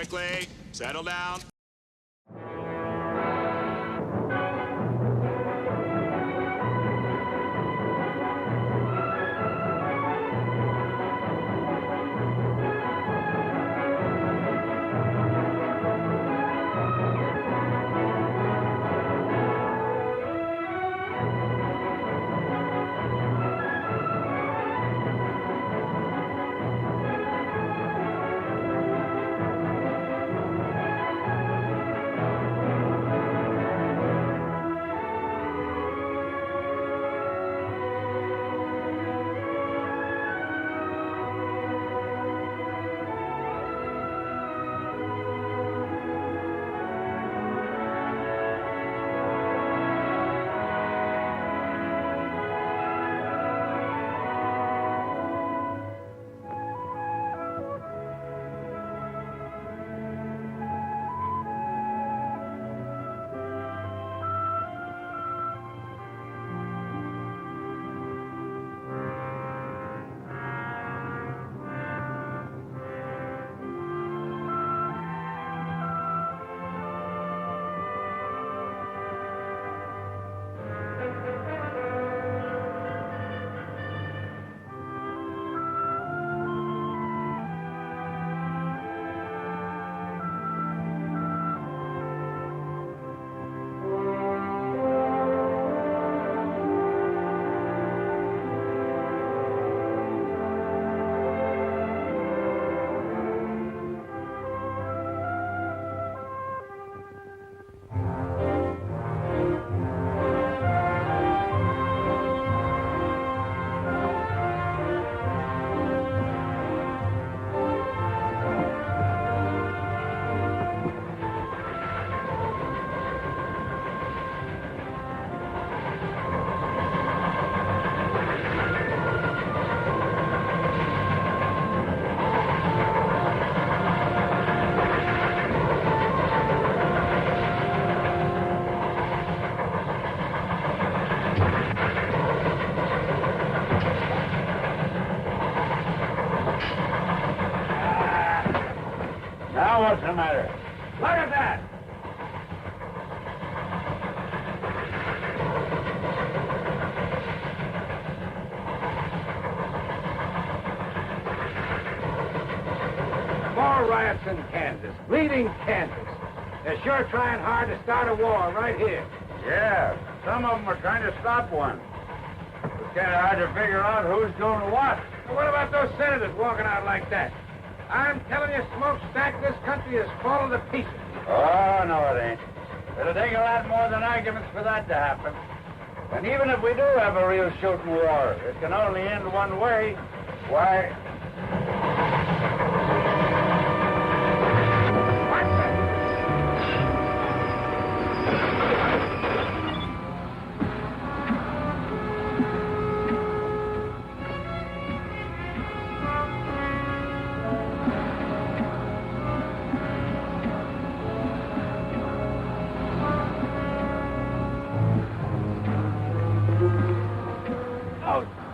MacLane, settle down. What's the matter? Look at that! More riots in Kansas, bleeding Kansas. They're sure trying hard to start a war right here. Yeah, some of them are trying to stop one. It's kind of hard to figure out who's doing what. Well, what about those senators walking out like that? I'm telling you, Smokestack, this country is falling to pieces. Oh, no, it ain't. It'll take a lot more than arguments for that to happen. And even if we do have a real shooting war, it can only end one way. Why...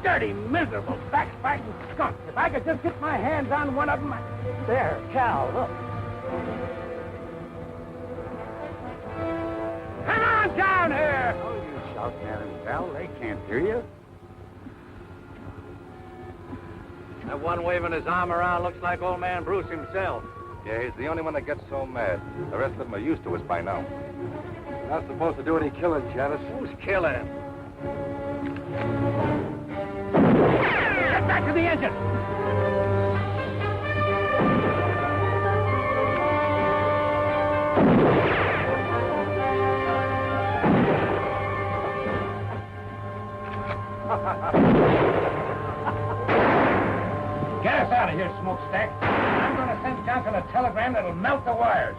dirty, miserable, backbiting skunks. If I could just get my hands on one of them... There, Cal, look. Come on down here! Oh, you shouting at him, Cal. They can't hear you. That one waving his arm around looks like old man Bruce himself. Yeah, he's the only one that gets so mad. The rest of them are used to us by now. Not supposed to do any killing, Janice. Who's killing him? Get back to the engine! Get us out of here, Smokestack. I'm going to send Johnson a telegram that'll melt the wires.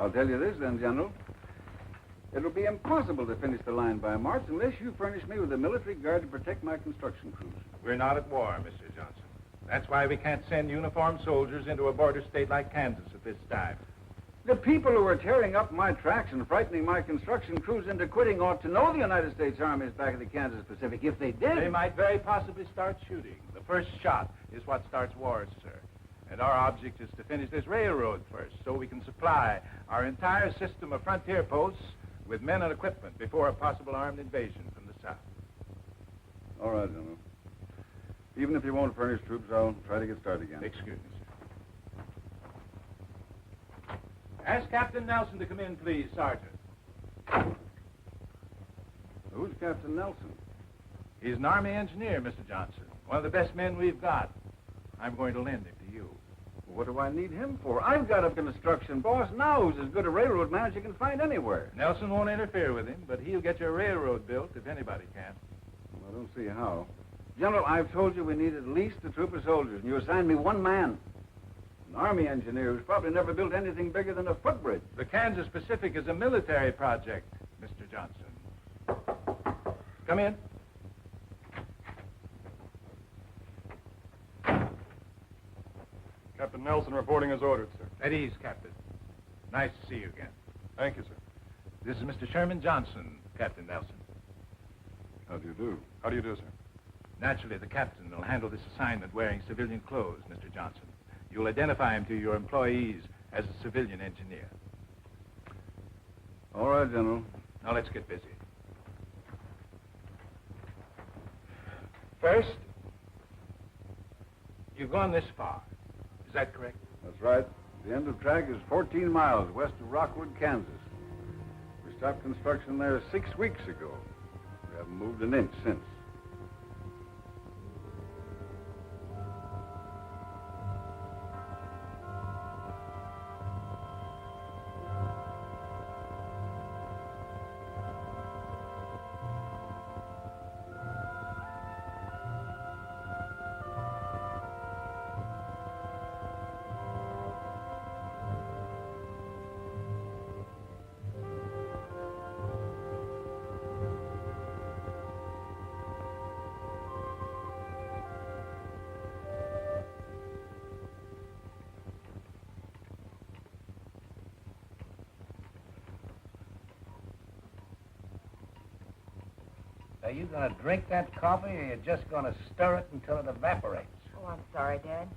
I'll tell you this then, General. It'll be impossible to finish the line by March unless you furnish me with a military guard to protect my construction crews. We're not at war, Mr. Johnson. That's why we can't send uniformed soldiers into a border state like Kansas at this time. The people who are tearing up my tracks and frightening my construction crews into quitting ought to know the United States Army is back in the Kansas Pacific. If they did... They might very possibly start shooting. The first shot is what starts wars, sir. And our object is to finish this railroad first so we can supply our entire system of frontier posts with men and equipment before a possible armed invasion from the south. All right, General. Even if you won't furnish troops, I'll try to get started again. Excuse me, sir. Ask Captain Nelson to come in, please, Sergeant. Who's Captain Nelson? He's an Army engineer, Mr. Johnson. One of the best men we've got. I'm going to lend him to you. What do I need him for? I've got a construction boss now who's as good a railroad man as you can find anywhere. Nelson won't interfere with him, but he'll get your railroad built if anybody can. Well, I don't see how. General, I've told you we need at least a troop of soldiers, and you assigned me one man. An Army engineer who's probably never built anything bigger than a footbridge. The Kansas Pacific is a military project, Mr. Johnson. Come in. Captain Nelson reporting as ordered, sir. At ease, Captain. Nice to see you again. Thank you, sir. This is Mr. Sherman Johnson, Captain Nelson. How do you do? How do you do, sir? Naturally, the captain will handle this assignment wearing civilian clothes, Mr. Johnson. You'll identify him to your employees as a civilian engineer. All right, General. Now, let's get busy. First, you've gone this far. Is that correct? That's right. The end of track is 14 miles west of Rockwood, Kansas. We stopped construction there 6 weeks ago. We haven't moved an inch since. Are you going to drink that coffee, or you're just going to stir it until it evaporates? Oh, I'm sorry, Dad.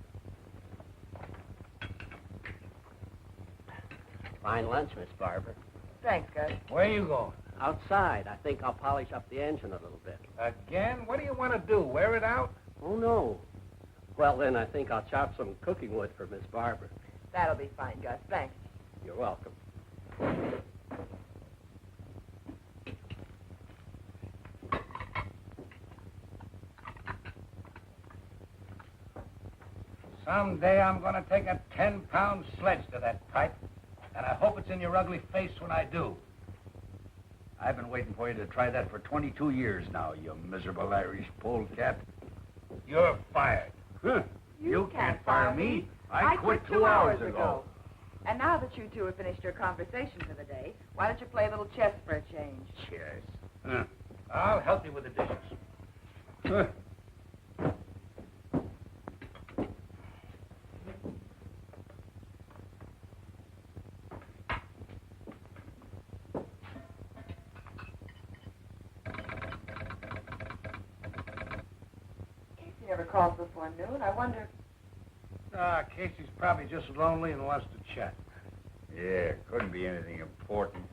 Fine lunch, Miss Barber. Thanks, Gus. Where are you going? Outside. I think I'll polish up the engine a little bit. Again? What do you want to do, wear it out? Oh, no. Well, then I think I'll chop some cooking wood for Miss Barber. That'll be fine, Gus. Thanks. You're welcome. Someday I'm going to take a 10-pound sledge to that pipe, and I hope it's in your ugly face when I do. I've been waiting for you to try that for 22 years now, you miserable Irish polecat. You're fired. Huh. You can't fire me. I quit 2 hours ago. And now that you two have finished your conversation for the day, why don't you play a little chess for a change? Cheers. I'll help you with the dishes. Huh. Casey never calls before noon. I wonder... Casey's probably just lonely and wants to chat. Yeah, couldn't be anything important.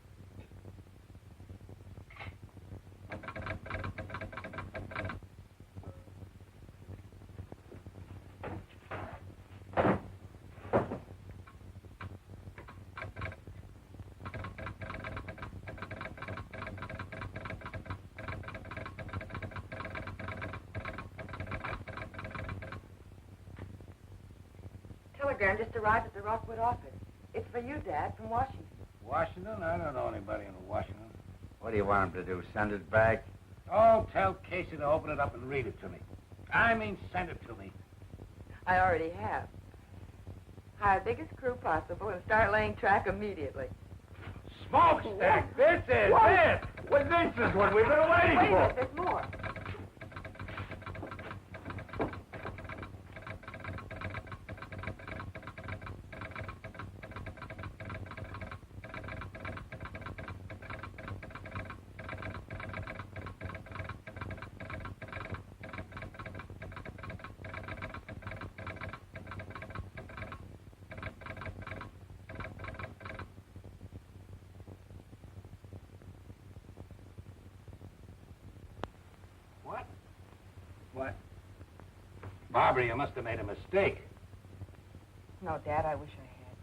Telegram just arrived at the Rockwood office. It's for you, Dad, from Washington. Washington? I don't know anybody in Washington. What do you want him to do, send it back? Oh, tell Casey to open it up and read it to me. I mean, send it to me. I already have. Hire biggest crew possible and start laying track immediately. Smokestack, this is it! Well, this is what we've been waiting Wait a for. minute, there's more. What? Barbara, you must have made a mistake. No, Dad, I wish I had.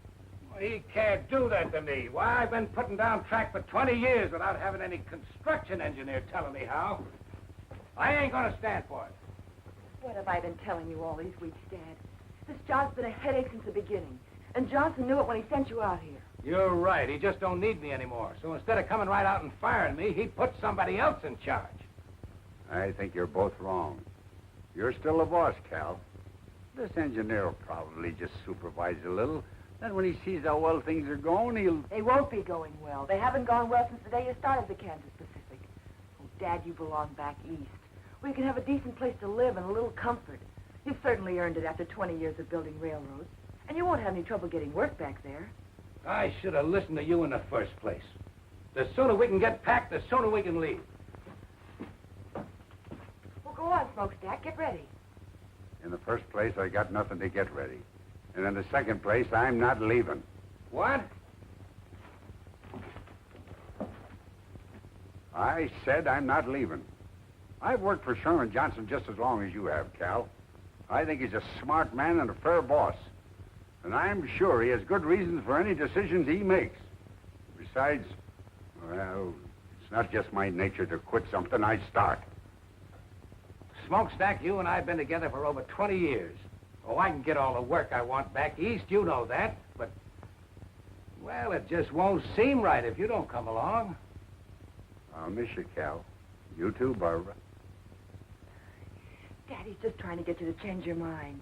Well, he can't do that to me. Why, I've been putting down track for 20 years without having any construction engineer telling me how. I ain't gonna stand for it. What have I been telling you all these weeks, Dad? This job's been a headache since the beginning. And Johnson knew it when he sent you out here. You're right. He just don't need me anymore. So instead of coming right out and firing me, he put somebody else in charge. I think you're both wrong. You're still the boss, Cal. This engineer will probably just supervise a little. Then when he sees how well things are going, he'll... They won't be going well. They haven't gone well since the day you started the Kansas Pacific. Oh, Dad, you belong back east, where you can have a decent place to live and a little comfort. You've certainly earned it after 20 years of building railroads. And you won't have any trouble getting work back there. I should have listened to you in the first place. The sooner we can get packed, the sooner we can leave. Well, go on, Smokestack. Get ready. In the first place, I got nothing to get ready. And in the second place, I'm not leaving. What? I said I'm not leaving. I've worked for Sherman Johnson just as long as you have, Cal. I think he's a smart man and a fair boss. And I'm sure he has good reasons for any decisions he makes. Besides, well, it's not just my nature to quit something I start. Smokestack, you and I have been together for over 20 years. Oh, I can get all the work I want back east, you know that. But, well, it just won't seem right if you don't come along. I'll miss you, Cal. You too, Barbara. Daddy's just trying to get you to change your mind.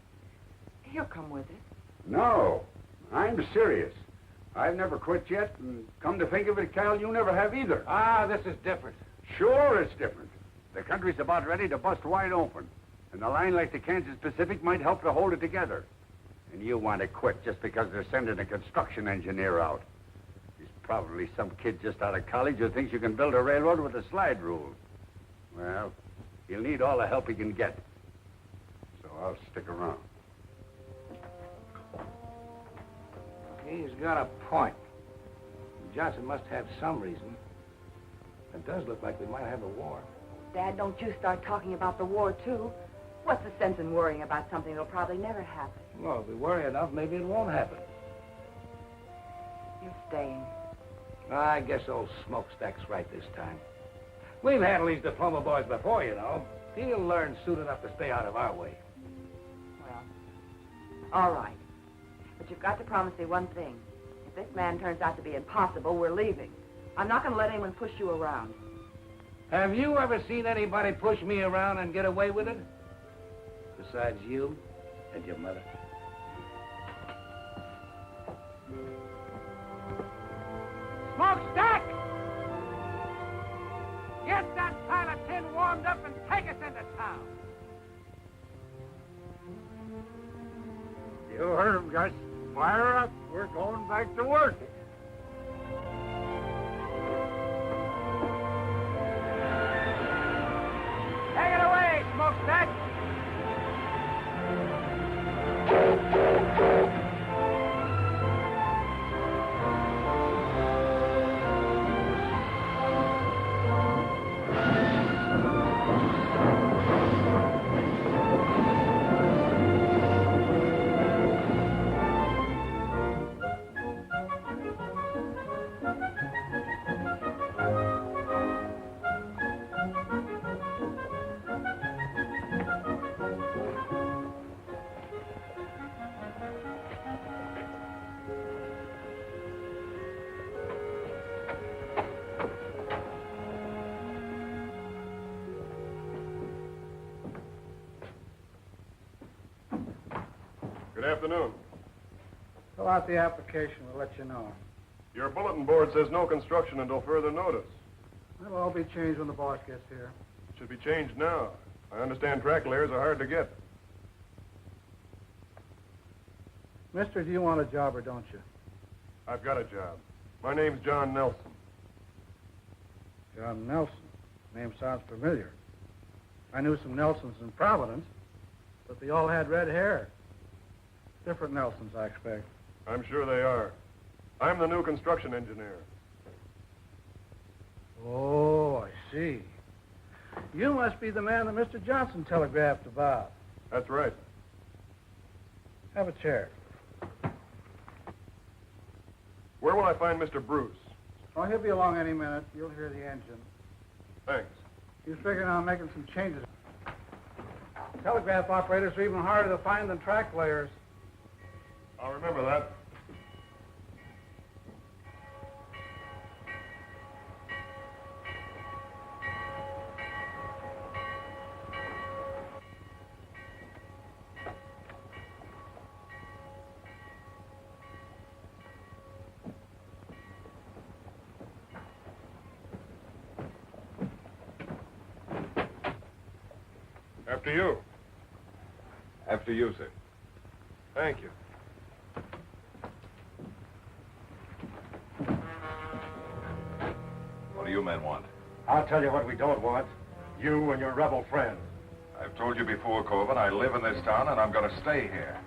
He'll come with us. No, I'm serious. I've never quit yet, and come to think of it, Cal, you never have either. Ah, this is different. Sure, it's different. The country's about ready to bust wide open, and a line like the Kansas Pacific might help to hold it together. And you want to quit just because they're sending a construction engineer out. He's probably some kid just out of college who thinks you can build a railroad with a slide rule. Well, he'll need all the help he can get. So I'll stick around. He's got a point. Johnson must have some reason. It does look like we might have a war. Dad, don't you start talking about the war, too. What's the sense in worrying about something that'll probably never happen? Well, if we worry enough, maybe it won't happen. You're staying. I guess old Smokestack's right this time. We've handled these diploma boys before, you know. He'll learn soon enough to stay out of our way. Well, all right. But you've got to promise me one thing. If this man turns out to be impossible, we're leaving. I'm not going to let anyone push you around. Have you ever seen anybody push me around and get away with it? Besides you and your mother. Smokestack! Get that pile of tin warmed up and take us into town. You heard him, Gus. Fire up. We're going back to work. Take it away, Smokestack! Good afternoon. Fill out the application. We'll let you know. Your bulletin board says no construction until further notice. That'll all be changed when the boss gets here. It should be changed now. I understand track layers are hard to get. Mister, do you want a job or don't you? I've got a job. My name's John Nelson. John Nelson. Name sounds familiar. I knew some Nelsons in Providence, but they all had red hair. Different Nelsons, I expect. I'm sure they are. I'm the new construction engineer. Oh, I see. You must be the man that Mr. Johnson telegraphed about. That's right. Have a chair. Where will I find Mr. Bruce? Oh, he'll be along any minute. You'll hear the engine. Thanks. He's figuring on making some changes. Telegraph operators are even harder to find than track layers. I'll remember that. After you. After you, sir. Thank you. What do you men want? I'll tell you what we don't want. You and your rebel friends. I've told you before, Corbin, I live in this town and I'm going to stay here.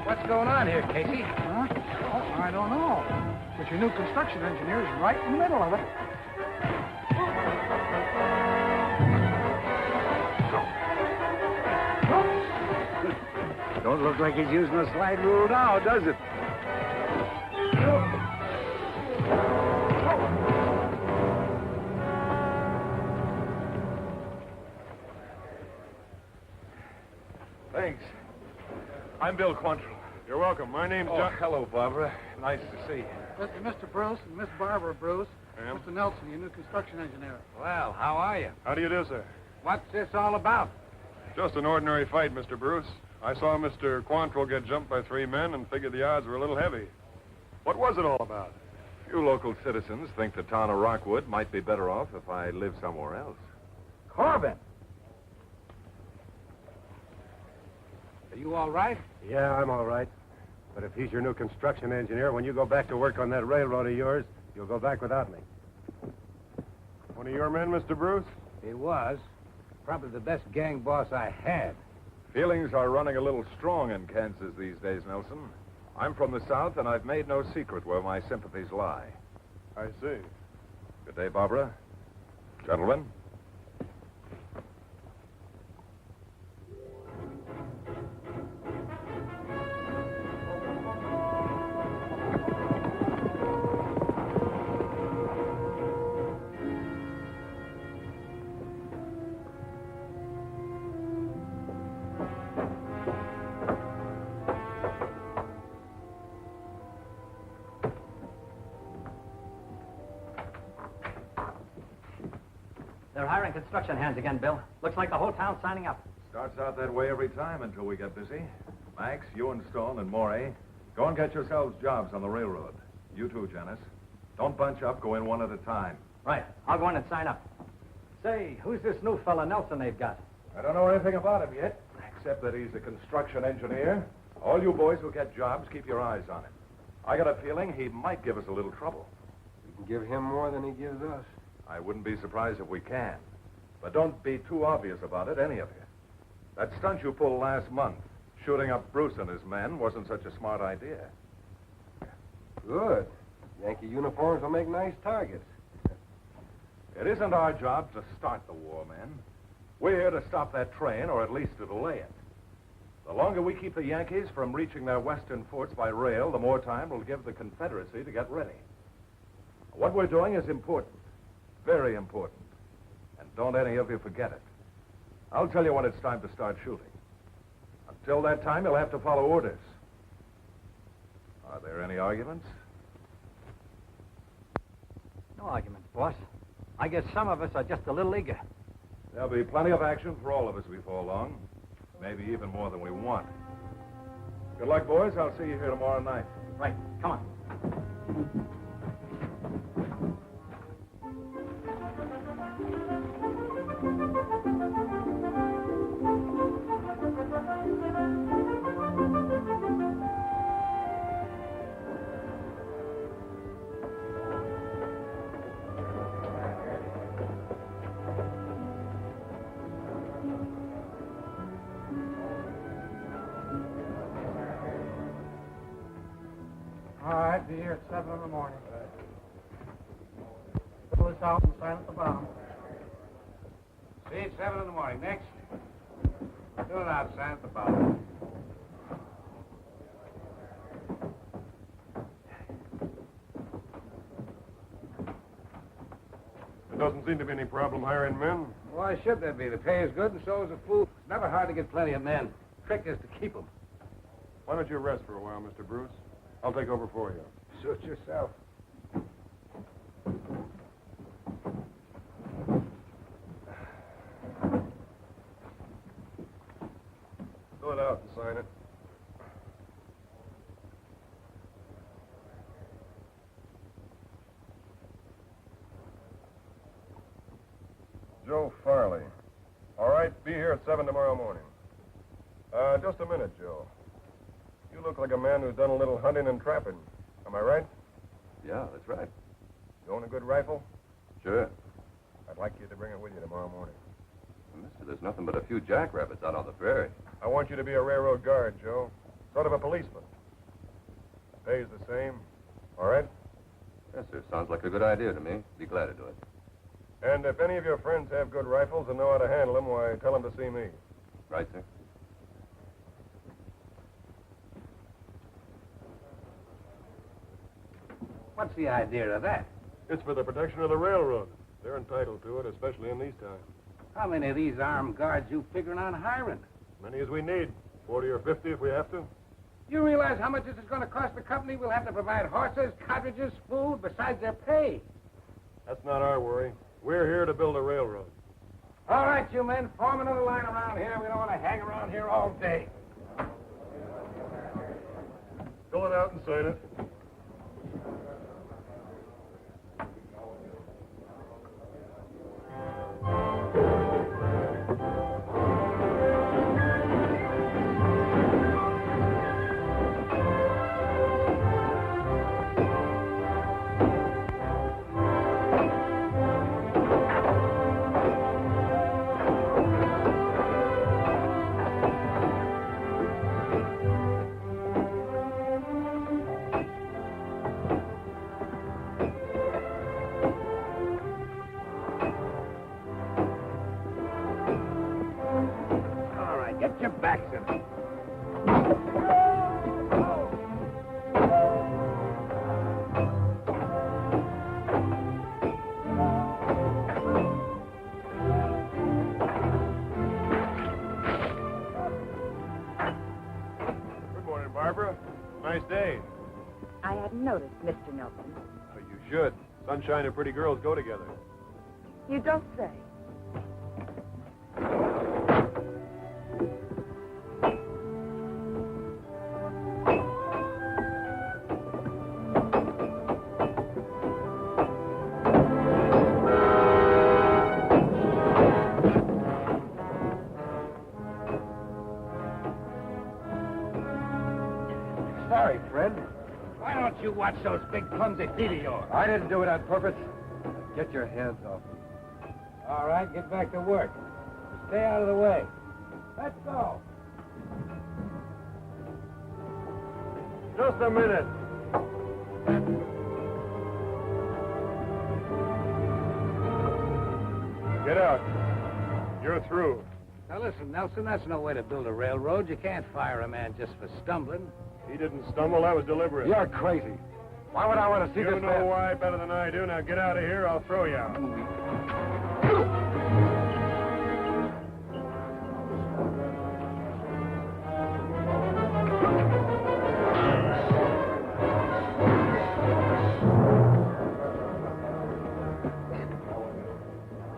What's going on here, Casey? Huh? Oh, I don't know. But your new construction engineer is right in the middle of it. Don't look like he's using the slide rule now, does it? Thanks. I'm Bill Quantrill. You're welcome. My name's John. Hello, Barbara. Nice to see you. Mr. Bruce and Miss Barbara Bruce. Ma'am? Mr. Nelson, your new construction engineer. Well, how are you? How do you do, sir? What's this all about? Just an ordinary fight, Mr. Bruce. I saw Mr. Quantrill get jumped by 3 men and figured the odds were a little heavy. What was it all about? You local citizens think the town of Rockwood might be better off if I lived somewhere else. Corbin! Are you all right? Yeah, I'm all right. But if he's your new construction engineer, when you go back to work on that railroad of yours, you'll go back without me. One of your men, Mr. Bruce? He was. Probably the best gang boss I had. Feelings are running a little strong in Kansas these days, Nelson. I'm from the South, and I've made no secret where my sympathies lie. I see. Good day, Barbara. Gentlemen. They're hiring construction hands again, Bill. Looks like the whole town's signing up. Starts out that way every time until we get busy. Max, you and Stone and Morey, go and get yourselves jobs on the railroad. You too, Janice. Don't bunch up. Go in one at a time. Right. I'll go in and sign up. Say, who's this new fella Nelson they've got? I don't know anything about him yet, except that he's a construction engineer. All you boys who get jobs, keep your eyes on him. I got a feeling he might give us a little trouble. We can give him more than he gives us. I wouldn't be surprised if we can. But don't be too obvious about it, any of you. That stunt you pulled last month, shooting up Bruce and his men, wasn't such a smart idea. Good. Yankee uniforms will make nice targets. It isn't our job to start the war, men. We're here to stop that train, or at least to delay it. The longer we keep the Yankees from reaching their western forts by rail, the more time we'll give the Confederacy to get ready. What we're doing is important. Very important. And don't any of you forget it. I'll tell you when it's time to start shooting. Until that time, you'll have to follow orders. Are there any arguments? No arguments, boss. I guess some of us are just a little eager. There'll be plenty of action for all of us before long. Maybe even more than we want. Good luck, boys. I'll see you here tomorrow night. Right. Come on. All right, be here at 7 in the morning. Fill this out and sign at the bottom. See you at 7 in the morning. Next. Fill it out, sign at the bottom. There doesn't seem to be any problem hiring men. Why should there be? The pay is good and so is the food. It's never hard to get plenty of men. Trick is to keep them. Why don't you rest for a while, Mr. Bruce? I'll take over for you. Suit yourself. Fill it out and sign it. Joe Farley. All right, be here at 7 tomorrow morning. Just a minute, Joe. You look like a man who's done a little hunting and trapping. Am I right? Yeah, that's right. You own a good rifle? Sure. I'd like you to bring it with you tomorrow morning. Mister, there's nothing but a few jackrabbits out on the prairie. I want you to be a railroad guard, Joe. Sort of a policeman. Pay's the same. All right? Yes, sir. Sounds like a good idea to me. Be glad to do it. And if any of your friends have good rifles and know how to handle them, why, tell them to see me. Right, sir? What's the idea of that? It's for the protection of the railroad. They're entitled to it, especially in these times. How many of these armed guards you figuring on hiring? Many as we need. 40 or 50 if we have to. You realize how much this is going to cost the company? We'll have to provide horses, cartridges, food, besides their pay. That's not our worry. We're here to build a railroad. All right, you men, form another line around here. We don't want to hang around here all day. Fill it out and sign it. Get your backs in it. Good morning, Barbara. Nice day. I hadn't noticed, Mr. Nelson. Oh, you should. Sunshine and pretty girls go together. You don't say. Why don't you watch those big clumsy feet of yours? I didn't do it on purpose. Get your hands off me. All right, get back to work. Stay out of the way. Let's go. Just a minute. Get out. You're through. Now listen, Nelson, that's no way to build a railroad. You can't fire a man just for stumbling. He didn't stumble. That was deliberate. You're crazy. Why would I want to see You this know man? why better than I do. Now get out of here. I'll throw you out.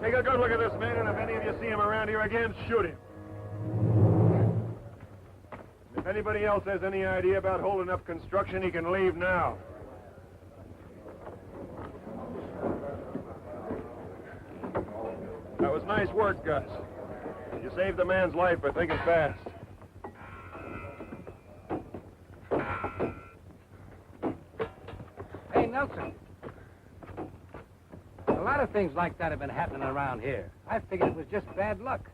Take a good look at this man, and if any of you see him around here again, shoot him. If anybody else has any idea about holding up construction, he can leave now. That was nice work, Gus. You saved the man's life by thinking fast. Hey, Nelson. A lot of things like that have been happening around here. I figured it was just bad luck.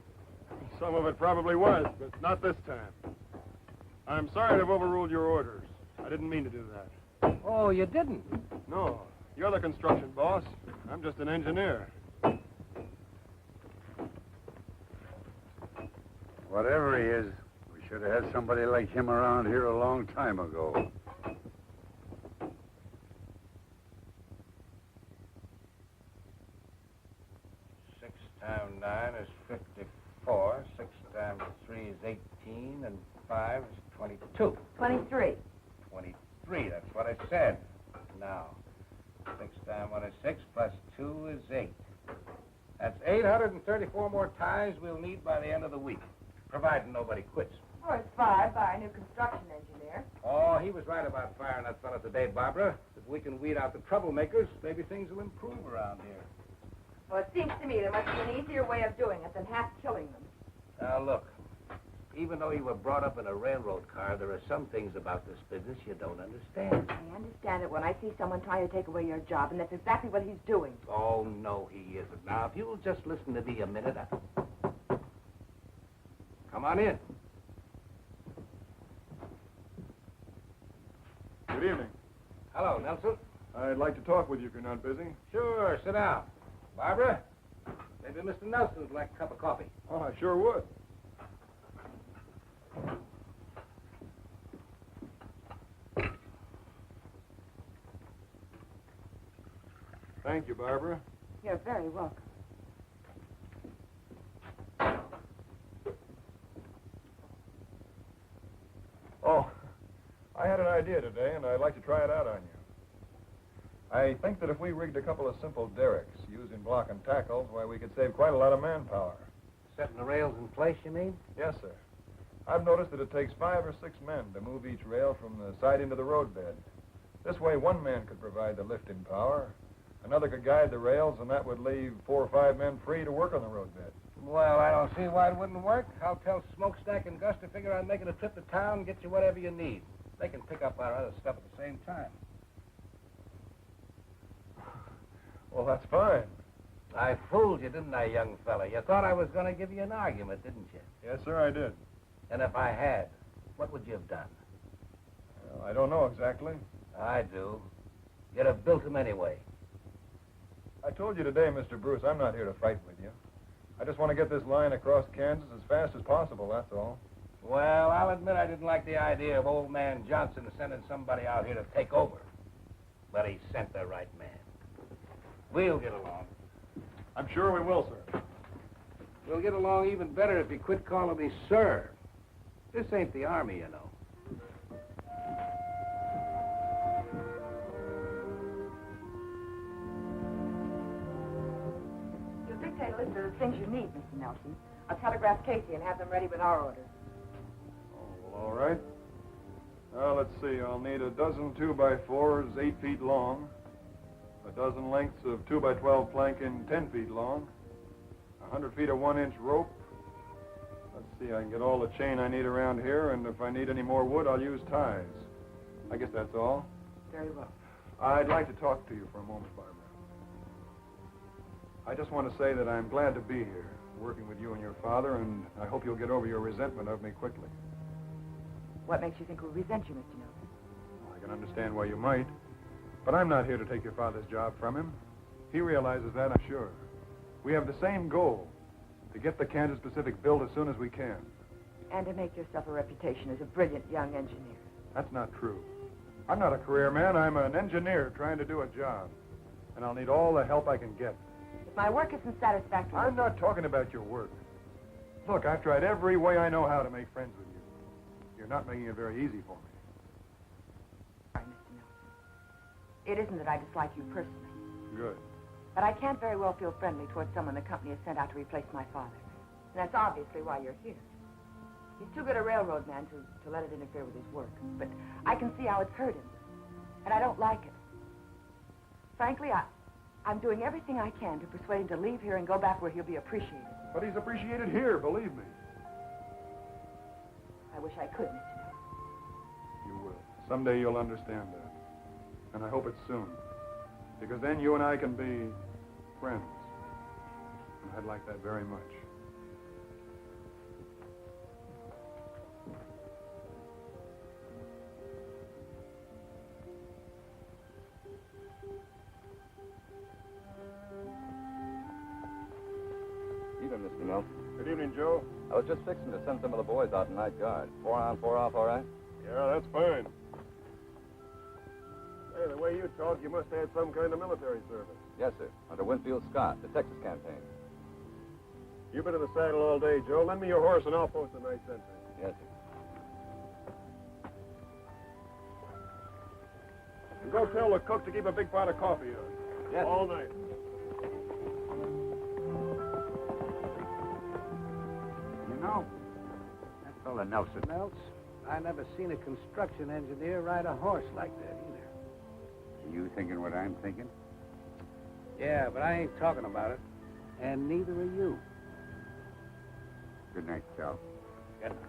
Some of it probably was, but not this time. I'm sorry to have overruled your orders. I didn't mean to do that. Oh, you didn't? No, you're the construction boss. I'm just an engineer. Whatever he is, we should have had somebody like him around here a long time ago. Six times 9 is 54. 6 times 3 is 18, and 5 is 22. 23. 23, that's what I said. Now, 6 times 1 is 6, plus 2 is 8. That's 834 more ties we'll need by the end of the week, providing nobody quits. Or it's 5 by a new construction engineer. Oh, he was right about firing that fella today, Barbara. If we can weed out the troublemakers, maybe things will improve around here. Well, it seems to me there must be an easier way of doing it than half killing them. Now, look. Even though you were brought up in a railroad car, there are some things about this business you don't understand. I understand it when I see someone trying to take away your job, and that's exactly what he's doing. Oh, no, he isn't. Now, if you'll just listen to me a minute. Come on in. Good evening. Hello, Nelson. I'd like to talk with you if you're not busy. Sure, sit down. Barbara, maybe Mr. Nelson would like a cup of coffee. Oh, I sure would. Thank you, Barbara. You're very welcome. Oh, I had an idea today, and I'd like to try it out on you. I think that if we rigged a couple of simple derricks using block and tackles, why, we could save quite a lot of manpower. Setting the rails in place, you mean? Yes, sir. I've noticed that it takes 5 or 6 men to move each rail from the side into the roadbed. This way, one man could provide the lifting power, another could guide the rails, and that would leave 4 or 5 men free to work on the roadbed. Well, I don't see why it wouldn't work. I'll tell Smokestack and Gus to figure on making a trip to town and get you whatever you need. They can pick up our other stuff at the same time. Well, that's fine. I fooled you, didn't I, young fella? You thought I was going to give you an argument, didn't you? Yes, sir, I did. And if I had, what would you have done? Well, I don't know exactly. I do. You'd have built them anyway. I told you today, Mr. Bruce, I'm not here to fight with you. I just want to get this line across Kansas as fast as possible, that's all. Well, I'll admit I didn't like the idea of old man Johnson sending somebody out here to take over. But he sent the right man. We'll get along. I'm sure we will, sir. We'll get along even better if you quit calling me sir. This ain't the Army, you know. You'll dictate a list of the things you need, Mr. Nelson. I'll telegraph Casey and have them ready with our orders. Oh, well, all right. Let's see. I'll need a dozen 2x4s 8 feet long, a dozen lengths of 2x12 planking 10 feet long, 100 feet of 1-inch rope. Let's see, I can get all the chain I need around here, and if I need any more wood, I'll use ties. I guess that's all. Very well. I'd like to talk to you for a moment, fireman. I just want to say that I'm glad to be here, working with you and your father, and I hope you'll get over your resentment of me quickly. What makes you think we resent you, Mr. Nelson? Well, I can understand why you might, but I'm not here to take your father's job from him. He realizes that, I'm sure. We have the same goal, to get the Kansas Pacific built as soon as we can. And to make yourself a reputation as a brilliant young engineer. That's not true. I'm not a career man. I'm an engineer trying to do a job. And I'll need all the help I can get. If my work isn't satisfactory... I'm not talking about your work. Look, I've tried every way I know how to make friends with you. You're not making it very easy for me. Sorry, Mr. Nelson. It isn't that I dislike you personally. Good. But I can't very well feel friendly towards someone the company has sent out to replace my father. And that's obviously why you're here. He's too good a railroad man to let it interfere with his work. But I can see how it's hurt him. And I don't like it. Frankly, I'm doing everything I can to persuade him to leave here and go back where he'll be appreciated. But he's appreciated here, believe me. I wish I could, Mr. Nelson. You will. Someday you'll understand that. And I hope it's soon. Because then you and I can be friends. And I'd like that very much. Evening, Mr. Mill. Good evening, Joe. I was just fixing to send some of the boys out in night guard. 4 on, 4 off, all right? Yeah, that's fine. Hey, the way you talk, you must have had some kind of military service. Yes, sir. Under Winfield Scott, the Texas campaign. You've been in the saddle all day, Joe. Lend me your horse and I'll post a night sentry. Yes, sir. And go tell the cook to keep a big pot of coffee on. Yes. All night. You know, that fella Nelson. Melts, I never seen a construction engineer ride a horse like that either. Are you thinking what I'm thinking? Yeah, but I ain't talking about it. And neither are you. Good night, Cal. Good night.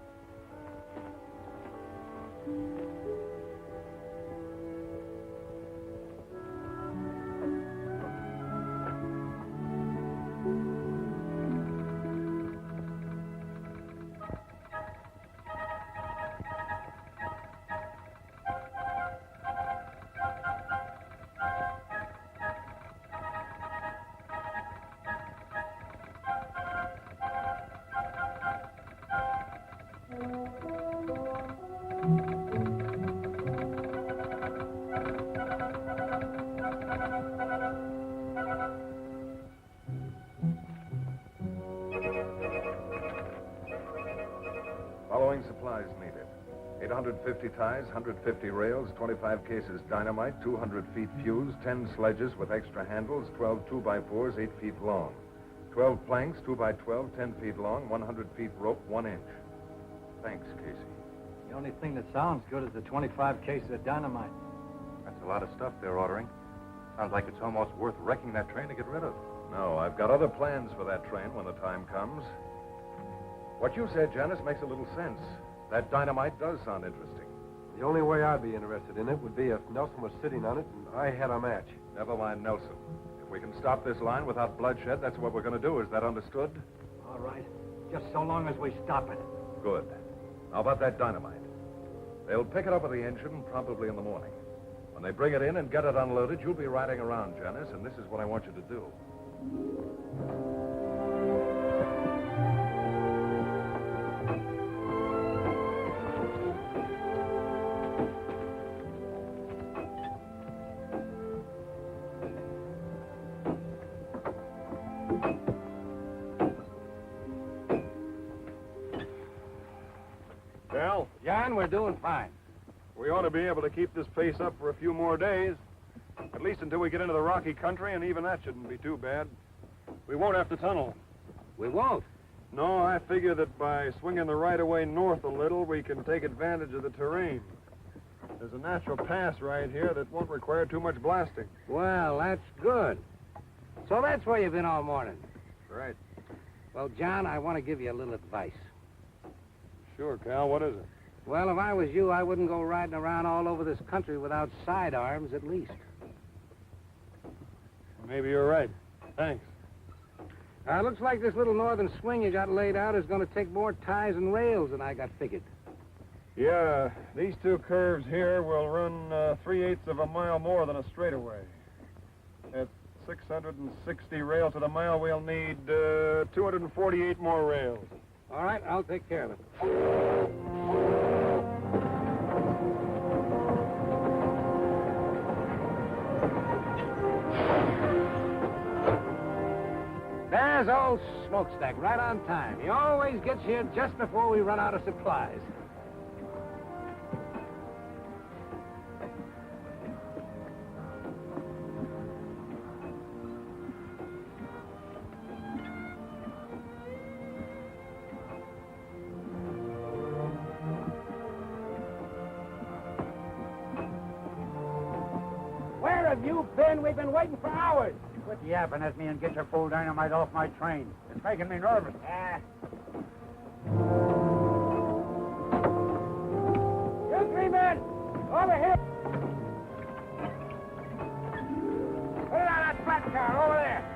Following supplies needed. 850 ties, 150 rails, 25 cases dynamite, 200 feet fuse, 10 sledges with extra handles, 12 2x4s, 8 feet long. 12 planks, 2x12, 10 feet long, 100 feet rope, 1 inch. Thanks, Casey. The only thing that sounds good is the 25 cases of dynamite. That's a lot of stuff they're ordering. Sounds like it's almost worth wrecking that train to get rid of. No, I've got other plans for that train when the time comes. What you said, Janice, makes a little sense. That dynamite does sound interesting. The only way I'd be interested in it would be if Nelson was sitting on it and I had a match. Never mind Nelson. If we can stop this line without bloodshed, that's what we're going to do. Is that understood? All right. Just so long as we stop it. Good. How about that dynamite? They'll pick it up at the engine probably in the morning. When they bring it in and get it unloaded, you'll be riding around, Janice, and this is what I want you to do. Cal, John, we're doing fine. we ought to be able to keep this pace up for a few more days. At least until we get into the rocky country, and even that shouldn't be too bad. We won't have to tunnel. We won't. No, I figure that by swinging the right-of-way north a little, we can take advantage of the terrain. There's a natural pass right here that won't require too much blasting. Well, that's good. So that's where you've been all morning. Right. Well, John, I want to give you a little advice. Sure, Cal. What is it? Well, if I was you, I wouldn't go riding around all over this country without sidearms, at least. Maybe you're right. Thanks. Looks like this little northern swing you got laid out is going to take more ties and rails than I got figured. Yeah, these two curves here will run 3/8 of a mile more than a straightaway. At 660 rails to the mile, we'll need 248 more rails. All right, I'll take care of it. There's old Smokestack, right on time. He always gets here just before we run out of supplies. Where have you been? We've been waiting for hours. Quit yapping at me and get your full dynamite off my train. It's making me nervous. You three men, over here. Put it on that flat car, over there.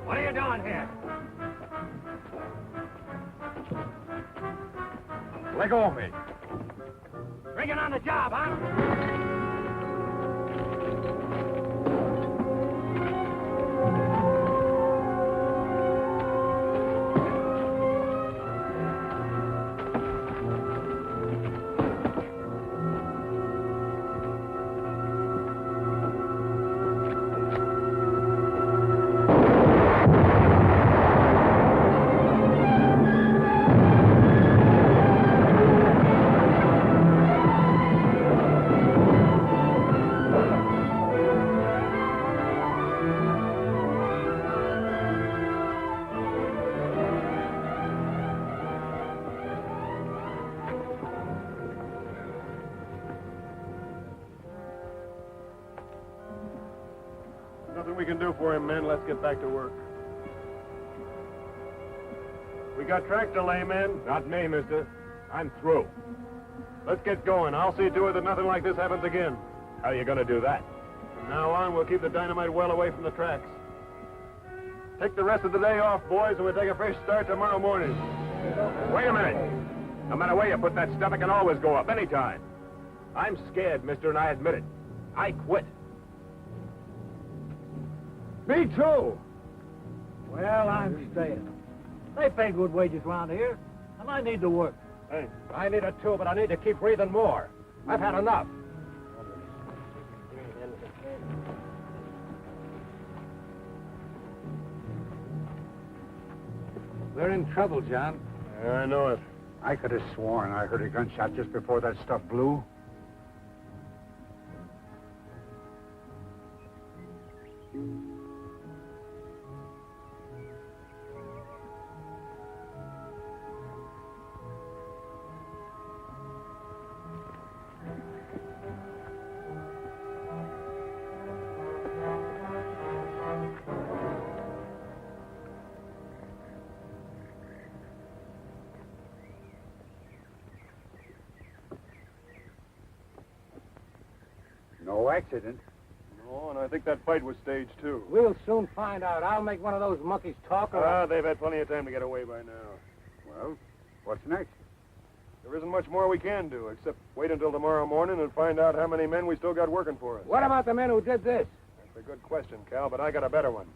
What are you doing here? Let go of me. Bringing on the job, huh? Nothing we can do for him, men. Let's get back to work. We got track delay, men. Not me, mister. I'm through. Let's get going. I'll see to it that nothing like this happens again. How are you going to do that? From now on, we'll keep the dynamite well away from the tracks. Take the rest of the day off, boys, and we'll take a fresh start tomorrow morning. Wait a minute. No matter where you put that stuff, it can always go up anytime. I'm scared, mister, and I admit it. I quit. Me too. Well, I'm staying. They pay good wages around here, and I need to work. Hey, I need it too, but I need to keep breathing more. I've had enough. We're in trouble, John. I know it. I could have sworn I heard a gunshot just before that stuff blew. No accident. No, and I think that fight was staged, too. We'll soon find out. I'll make one of those monkeys talk or... They've had plenty of time to get away by now. Well, what's next? There isn't much more we can do, except wait until tomorrow morning and find out how many men we still got working for us. What about the men who did this? That's a good question, Cal, but I got a better one.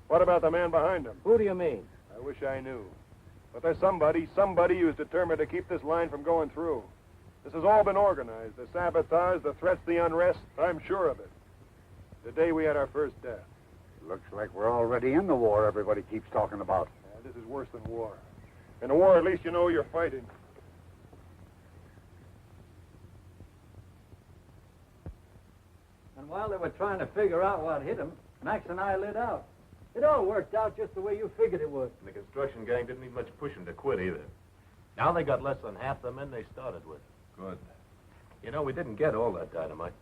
What about the man behind him? Who do you mean? I wish I knew. But there's somebody who's determined to keep this line from going through. This has all been organized. The sabotage, the threats, the unrest. I'm sure of it. The day we had our first death. Looks like we're already in the war everybody keeps talking about. This is worse than war. In a war, at least you know you're fighting. And while they were trying to figure out what hit them, Max and I lit out. It all worked out just the way you figured it would. And the construction gang didn't need much pushing to quit either. Now they got less than half the men they started with. Good. You know, we didn't get all that dynamite.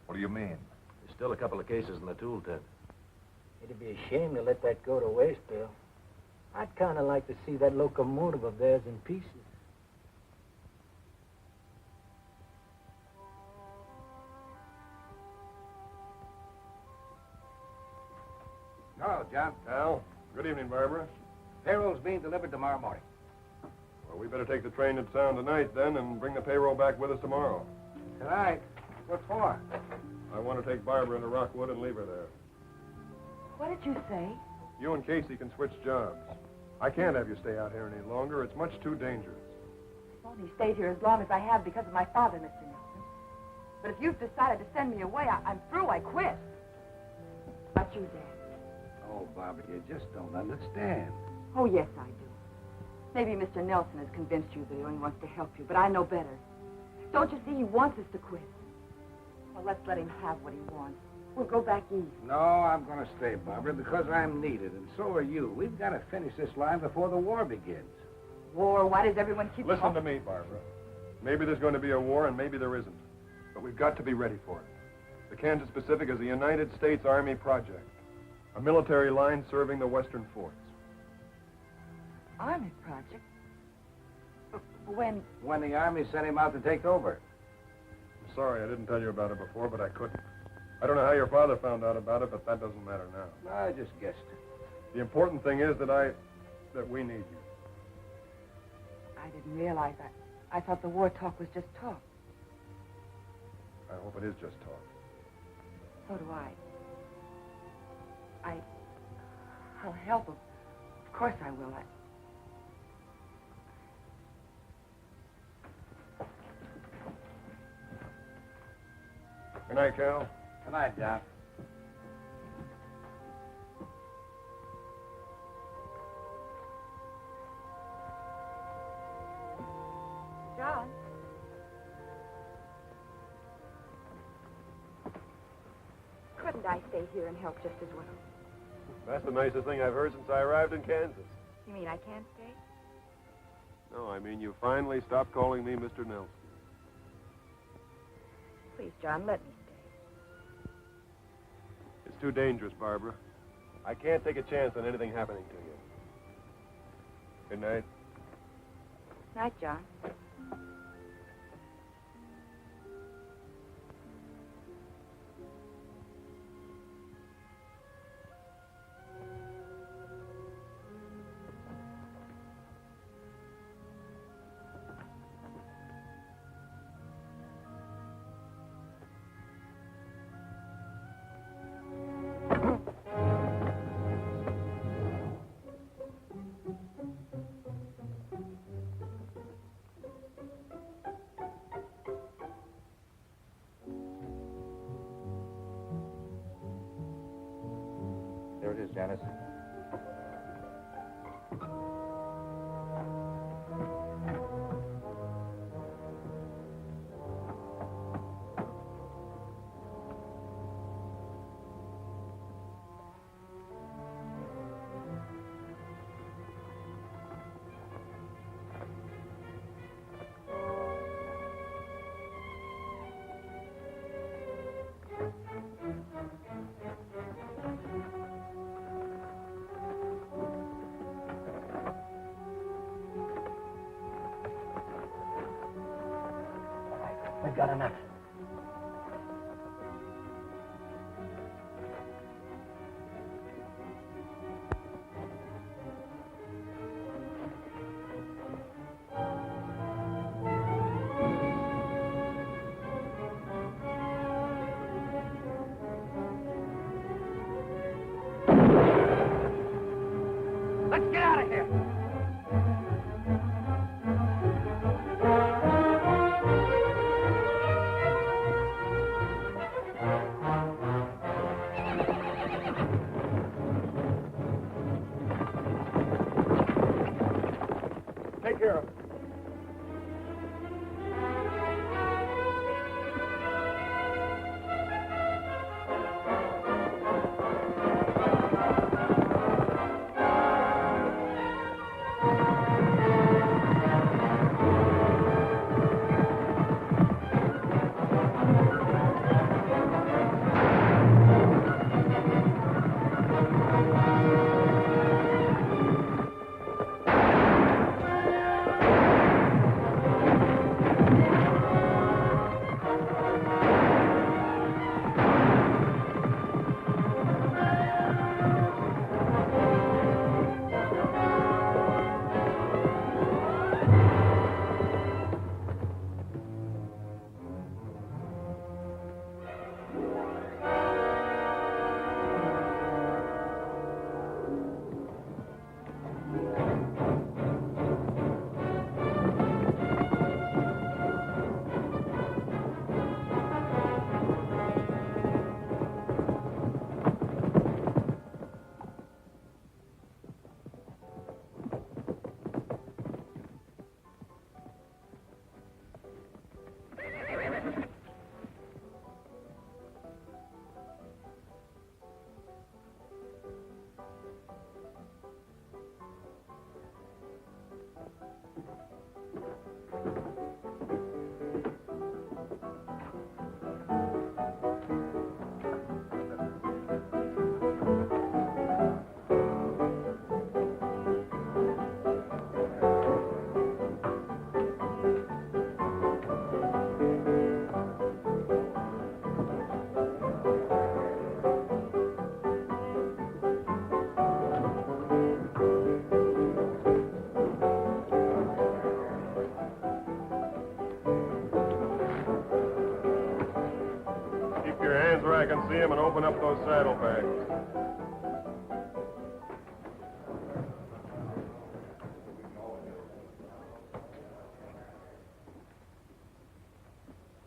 What do you mean? There's still a couple of cases in the tool tent. It'd be a shame to let that go to waste, Bill. I'd kind of like to see that locomotive of theirs in pieces. No, John. Al, good evening, Barbara. Payroll's being delivered tomorrow morning. Well, we better take the train to town tonight, then, and bring the payroll back with us tomorrow. Tonight? What for? I want to take Barbara into Rockwood and leave her there. What did you say? You and Casey can switch jobs. I can't have you stay out here any longer. It's much too dangerous. I've only stayed here as long as I have because of my father, Mr. Nelson. But if you've decided to send me away, I'm through. I quit. About you, Dad? Oh, Barbara, you just don't understand. Oh, yes, I do. Maybe Mr. Nelson has convinced you that he only wants to help you, but I know better. Don't you see he wants us to quit? Well, let's let him have what he wants. We'll go back east. No, I'm going to stay, Barbara, because I'm needed, and so are you. We've got to finish this line before the war begins. War? Why does everyone keep Listen to me, Barbara. Maybe there's going to be a war, and maybe there isn't. But we've got to be ready for it. The Kansas Pacific is a United States Army project. A military line serving the western forts. Army project? When? When the Army sent him out to take over. I'm sorry I didn't tell you about it before, but I couldn't. I don't know how your father found out about it, but that doesn't matter now. I just guessed. The important thing is that we need you. I didn't realize that. I thought the war talk was just talk. I hope it is just talk. So do I. I'll help him. Of course I will. Good night, Cal. Good night, John. John? Couldn't I stay here and help just as well? That's the nicest thing I've heard since I arrived in Kansas. You mean I can't stay? No, I mean you finally stopped calling me Mr. Nelson. Please, John, let me stay. It's too dangerous, Barbara. I can't take a chance on anything happening to you. Good night. Night, John. There it is, Janice. We've got enough. Let's get out of here. Take care of it. I can see him and open up those saddlebags.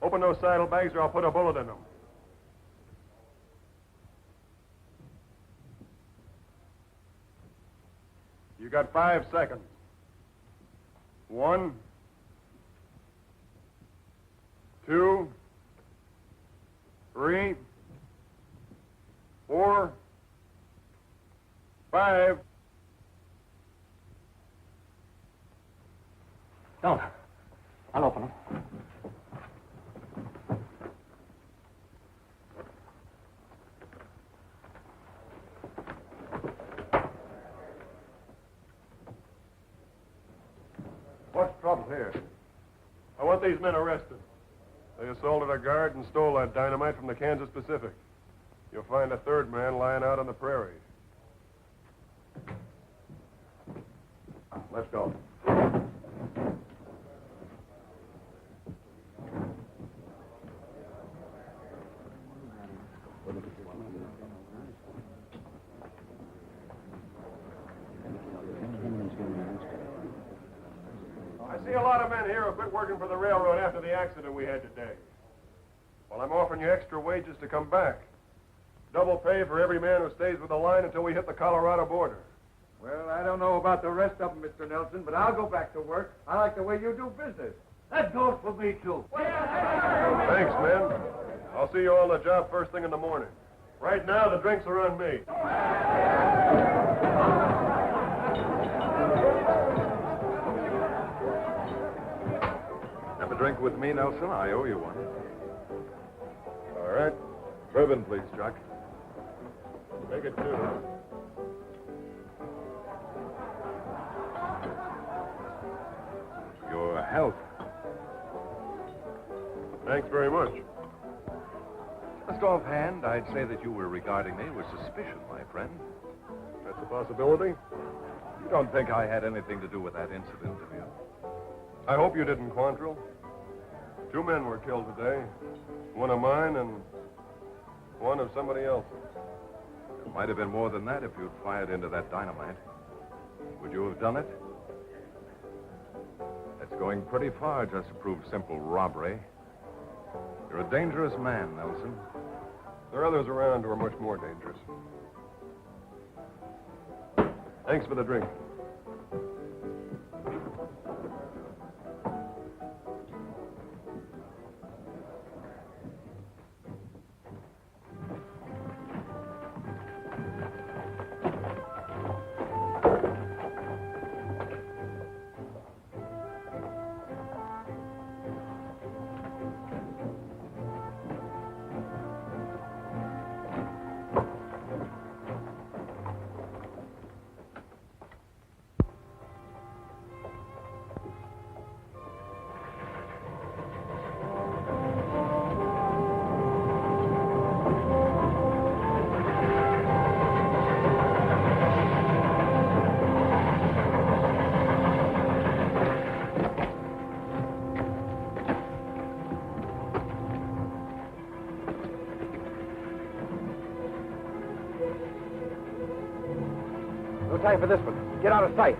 Open those saddlebags or I'll put a bullet in them. You got 5 seconds. 1, 2, 3, 4, 5. Don't. I'll open them. What's trouble here? I want these men arrested. They assaulted a guard and stole that dynamite from the Kansas Pacific. You'll find a third man lying out on the prairie. Let's go. I see a lot of men here who quit working for the railroad after the accident we had today. Well, I'm offering you extra wages to come back. Double pay for every man who stays with the line until we hit the Colorado border. Well, I don't know about the rest of them, Mr. Nelson, but I'll go back to work. I like the way you do business. That goes for me, too. Thanks, men. I'll see you all on the job first thing in the morning. Right now, the drinks are on me. Have a drink with me, Nelson? I owe you one. All right. Bourbon, please, Chuck. Make it 2. Your health. Thanks very much. Just offhand, I'd say that you were regarding me with suspicion, my friend. That's a possibility. You don't think I had anything to do with that incident, do you? I hope you didn't, Quantrill. 2 men were killed today. One of mine and one of somebody else. It might have been more than that if you'd fired into that dynamite. Would you have done it? That's going pretty far just to prove simple robbery. You're a dangerous man, Nelson. There are others around who are much more dangerous. Thanks for the drink. No time for this one. Get out of sight.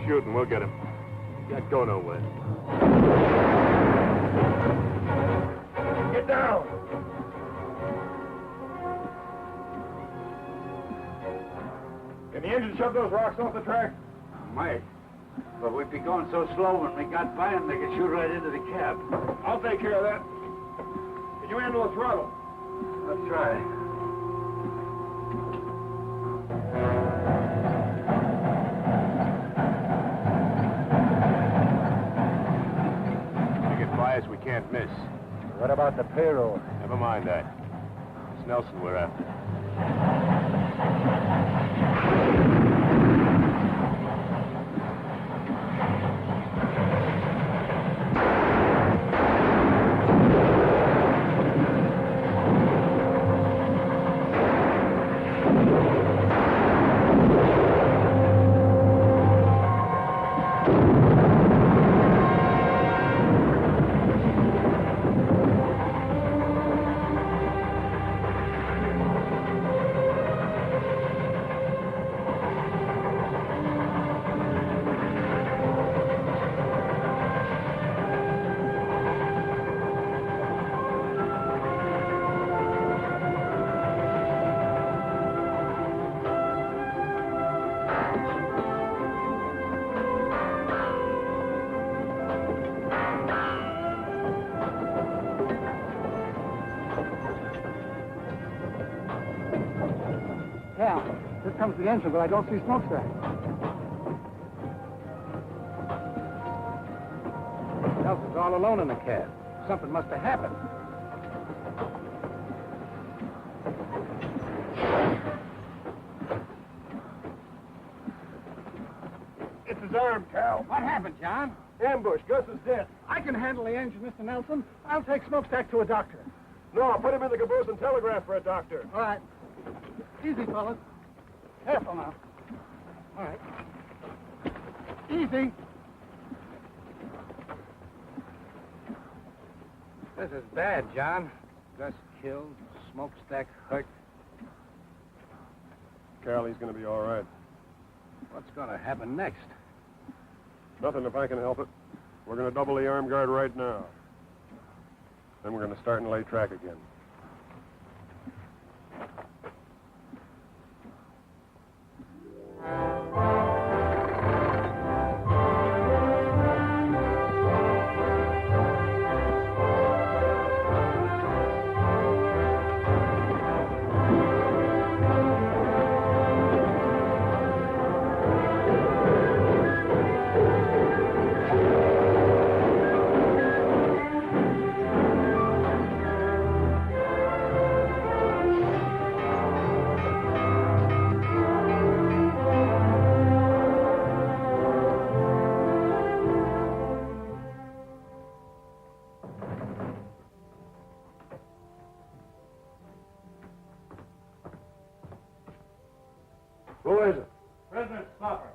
Shooting, we'll get him. Can't go nowhere. Get down! Can the engine shove those rocks off the track? Might. But we'd be going so slow when we got by them, they could shoot right into the cab. I'll take care of that. Can you handle the throttle? I'll try. We can't miss. What about the payroll? Never mind that. It's Nelson we're after. Here comes the engine, but I don't see smokestack. Nelson's all alone in the cab. Something must have happened. disarmed, Cal. What happened, John? Ambush. Gus is dead. I can handle the engine, Mr. Nelson. I'll take Smokestack to a doctor. No, put him in the caboose and telegraph for a doctor. All right. Easy, fellas. Careful now. All right. Easy. This is bad, John. Gus killed, Smokestack hurt. Cal, he's going to be all right. What's going to happen next? Nothing if I can help it. We're going to double the arm guard right now. Then we're going to start and lay track again. Who is it? Prisoner Stopper.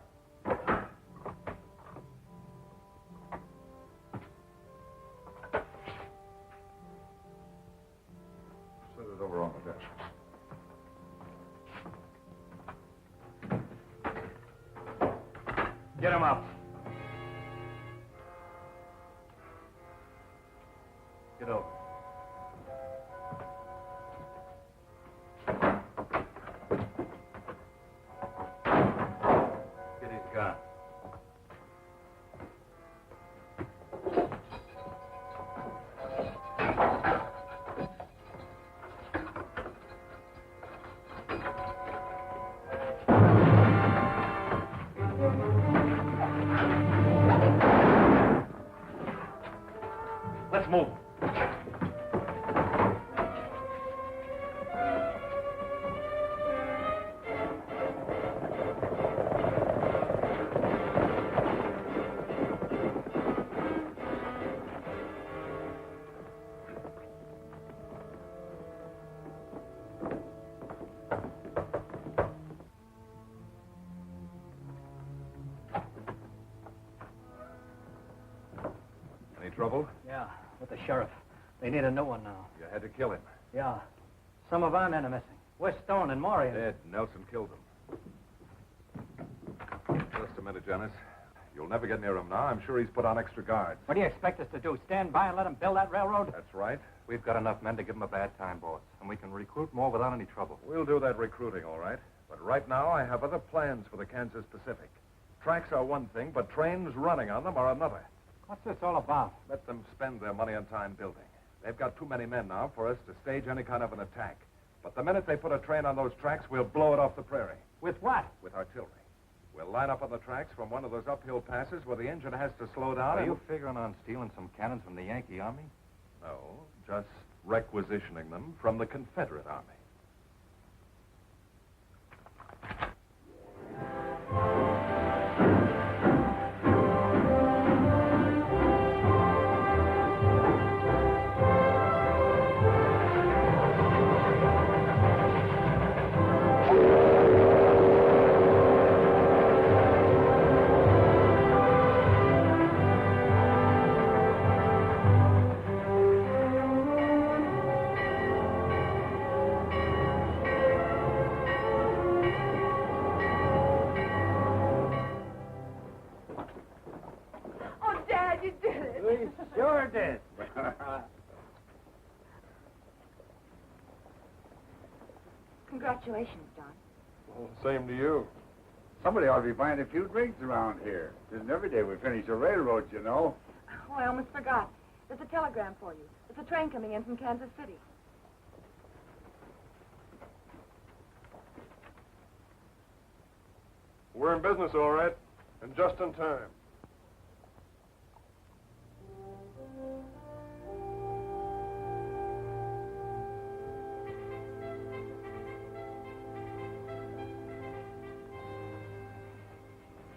Set it over on the desk. Get him up. Get over. Get his gun. Let's move. Any trouble? Yeah, with the sheriff. They need a new one now. You had to kill him. Yeah. Some of our men are missing. We're Stone and Maury. Dead. Nelson killed him. Just a minute, Janice. You'll never get near him now. I'm sure he's put on extra guards. What do you expect us to do? Stand by and let them build that railroad? That's right. We've got enough men to give him a bad time, boss. And we can recruit more without any trouble. We'll do that recruiting, all right. But right now, I have other plans for the Kansas Pacific. Tracks are one thing, but trains running on them are another. What's this all about? Let them spend their money and time building. They've got too many men now for us to stage any kind of an attack. But the minute they put a train on those tracks, we'll blow it off the prairie. With what? With artillery. We'll line up on the tracks from one of those uphill passes where the engine has to slow down. Are you figuring on stealing some cannons from the Yankee Army? No, just requisitioning them from the Confederate Army. Sure did. Congratulations, John. Well, same to you. Somebody ought to be buying a few drinks around here. It isn't every day we finish a railroad, you know. Oh, I almost forgot. There's a telegram for you. It's a train coming in from Kansas City. We're in business, all right, and just in time.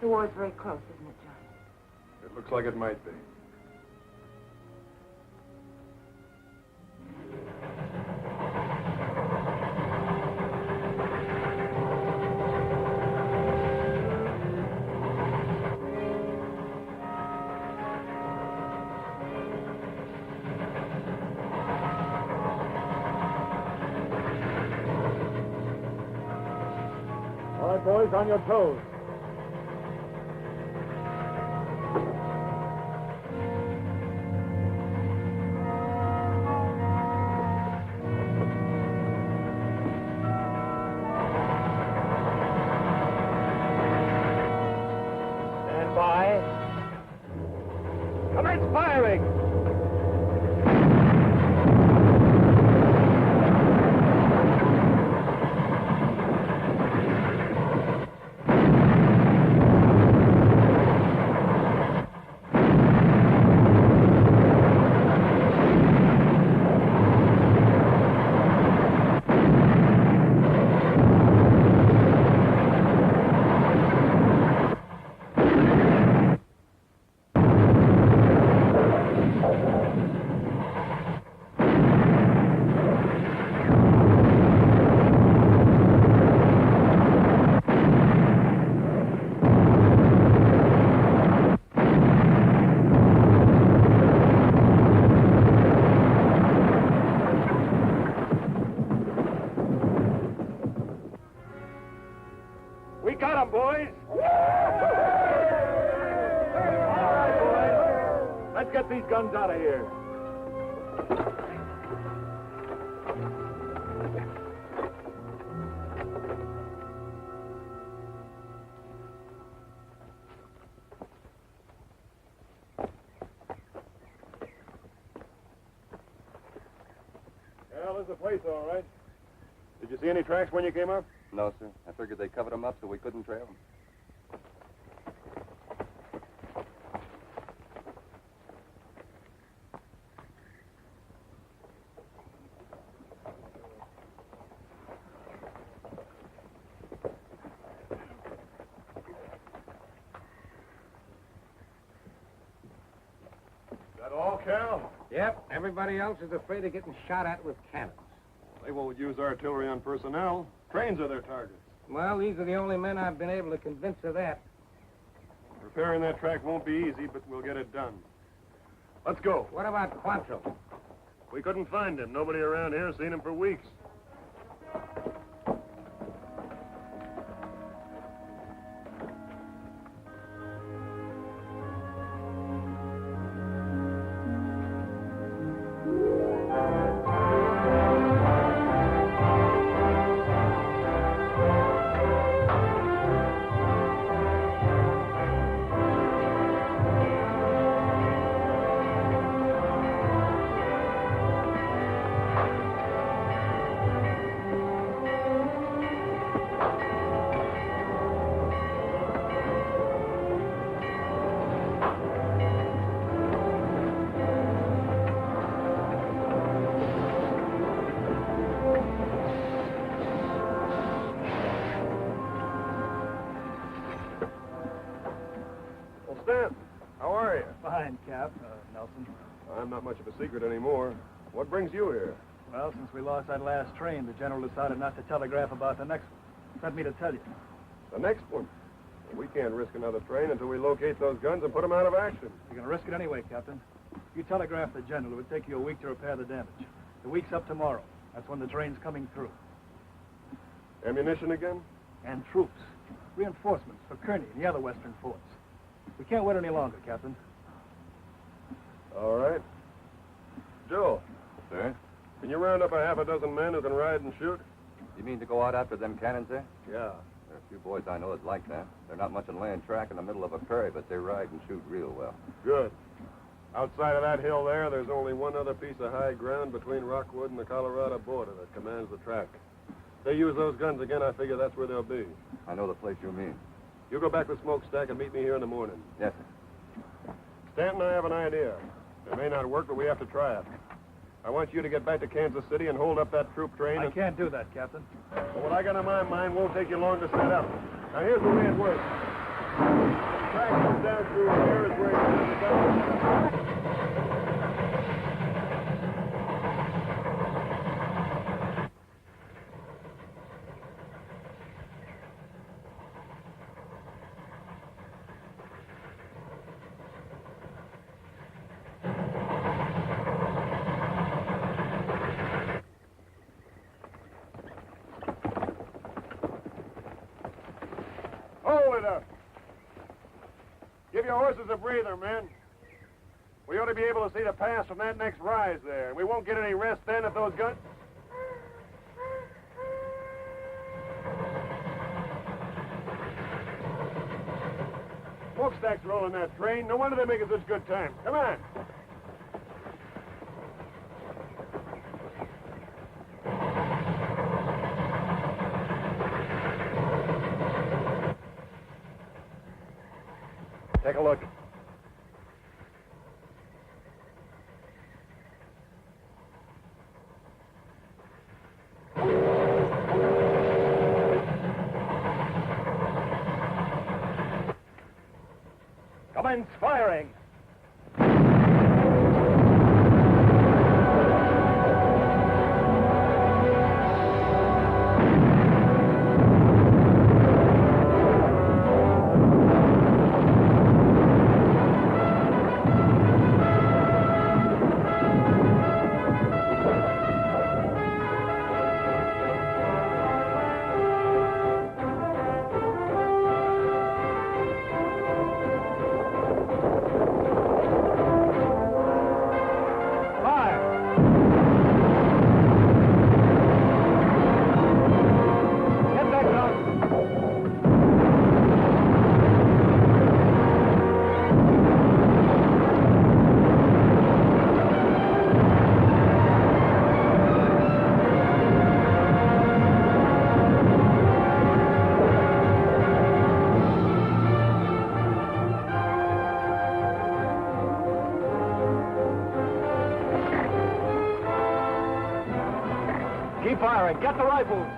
The war's very close, isn't it? Looks like it might be. All right, boys, on your toes. Stand by. Commence firing! We got him, boys! All right, boys. Let's get these guns out of here. Well, this is the place, all right. Did you see any tracks when you came up? No, sir. I figured they covered them up so we couldn't trail them. Is that all, Cal? Yep, everybody else is afraid of getting shot at with cannons. They won't use artillery on personnel. Trains are their targets. Well, these are the only men I've been able to convince of that. Repairing that track won't be easy, but we'll get it done. Let's go. What about Quantrill? We couldn't find him. Nobody around here has seen him for weeks. Fine, Cap. Nelson. I'm not much of a secret anymore. What brings you here? Well, since we lost that last train, the general decided not to telegraph about the next one. Sent me to tell you. The next one? We can't risk another train until we locate those guns and put them out of action. You're going to risk it anyway, Captain. If you telegraph the general, it would take you a week to repair the damage. The week's up tomorrow. That's when the train's coming through. Ammunition again? And troops. Reinforcements for Kearney and the other western forts. We can't wait any longer, Captain. All right. Joe. Sir? Can you round up a half a dozen men who can ride and shoot? You mean to go out after them cannons there? Yeah. There are a few boys I know that like that. They're not much on laying track in the middle of a prairie, but they ride and shoot real well. Good. Outside of that hill there, there's only one other piece of high ground between Rockwood and the Colorado border that commands the track. If they use those guns again, I figure that's where they'll be. I know the place you mean. You go back to the smokestack and meet me here in the morning. Yes, sir. Stanton and I have an idea. It may not work, but we have to try it. I want you to get back to Kansas City and hold up that troop train. I can't do that, Captain. Well, what I got in my mind won't take you long to set up. Now, here's the way it works. track comes down through here is where you have to go. Hold it up. Give your horses a breather, men. We ought to be able to see the pass from that next rise there. And we won't get any rest then if those guns... Smokestacks rolling that train. No wonder they're making such good time. Come on. Take a look. Commence firing. Keep firing. Get the rifles.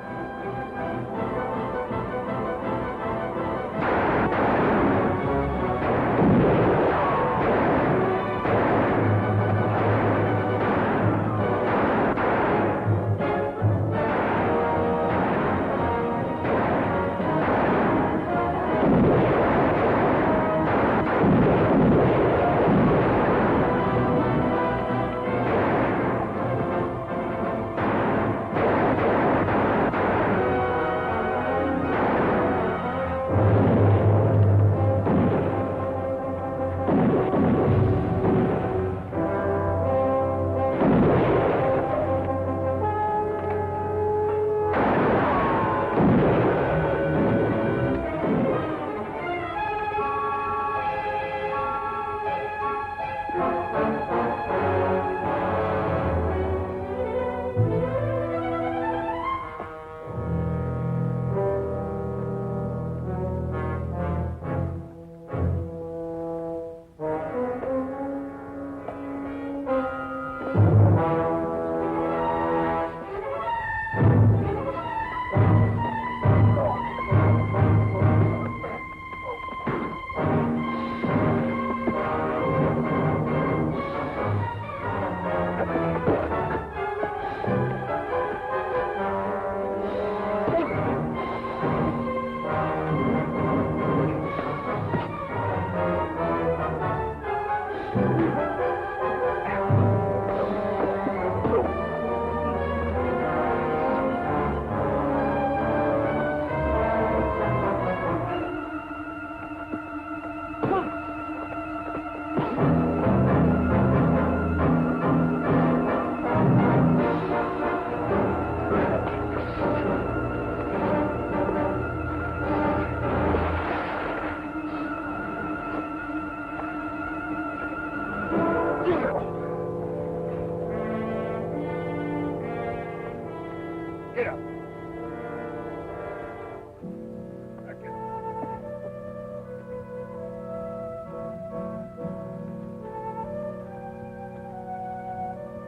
Get up.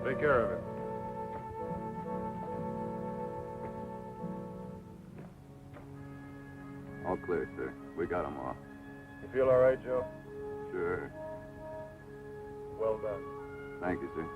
Take care of it. All clear, sir. We got them all. You feel all right, Joe? Sure. Well done. Thank you, sir.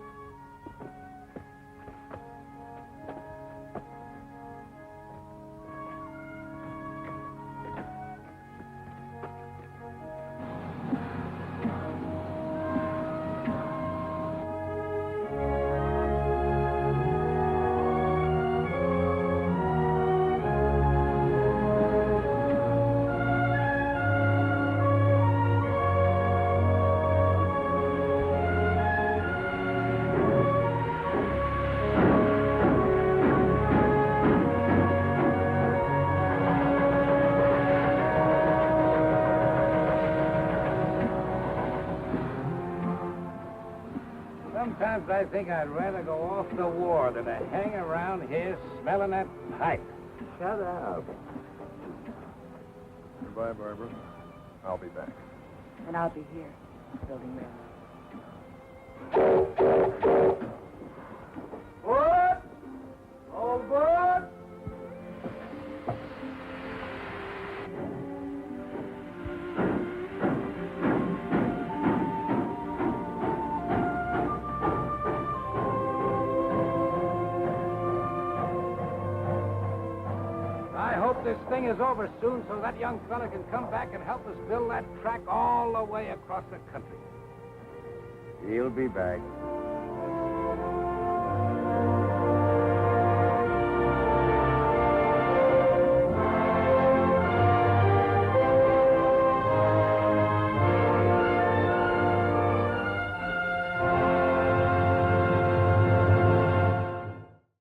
Sometimes I think I'd rather go off the war than to hang around here smelling that pipe. Shut up. Goodbye, Barbara. I'll be back. And I'll be here, building railroad. What? All aboard? I hope this thing is over soon so that young fella can come back and help us build that track all the way across the country. He'll be back.